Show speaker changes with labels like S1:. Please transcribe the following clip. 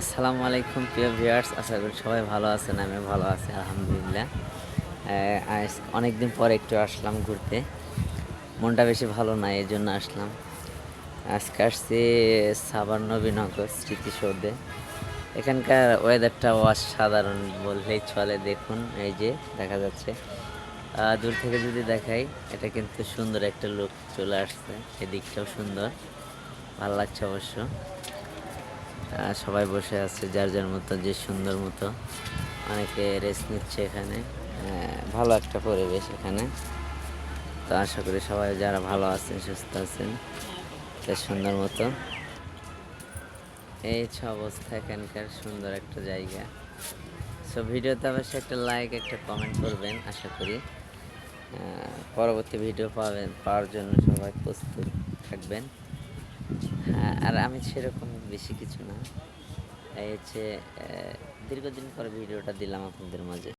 S1: আসসালামু আলাইকুম প্রিয় ভিউয়ার্স, আশা করি সবাই ভালো আছেন। আমি ভালো আছি আলহামদুলিল্লাহ। আজ অনেকদিন পর একটু আসলাম ঘুরতে। মনটা বেশি ভালো না, এই জন্য আসলাম। আজকে আসছি সাভার নবীনগর স্মৃতিসৌধে। এখানকার ওয়েদারটা অসাধারণ বললেই চলে। দেখুন, এই যে দেখা যাচ্ছে, দূর থেকে যদি দেখাই, এটা কিন্তু সুন্দর একটা লুক চলে আসছে। এদিকটাও সুন্দর, ভালো লাগছে অবশ্য। সবাই বসে আছে যার যার মতো, যে সুন্দর মতো। অনেকে রেস্ট নিচ্ছে এখানে। ভালো একটা পরিবেশ এখানে। তো আশা করি সবাই যারা ভালো আছেন, সুস্থ আছেন, বেশ সুন্দর মতো। এই হচ্ছে অবস্থা এখানকার, সুন্দর একটা জায়গা। সো ভিডিওতে অবশ্যই একটা লাইক, একটা কমেন্ট করবেন। আশা করি পরবর্তী ভিডিও পাওয়ার জন্য সবাই প্রস্তুত থাকবেন। হ্যাঁ, আর আমি সেরকম বেশি কিছু না, এই হচ্ছে দীর্ঘদিন পরে ভিডিওটা দিলাম আপনাদের মাঝে।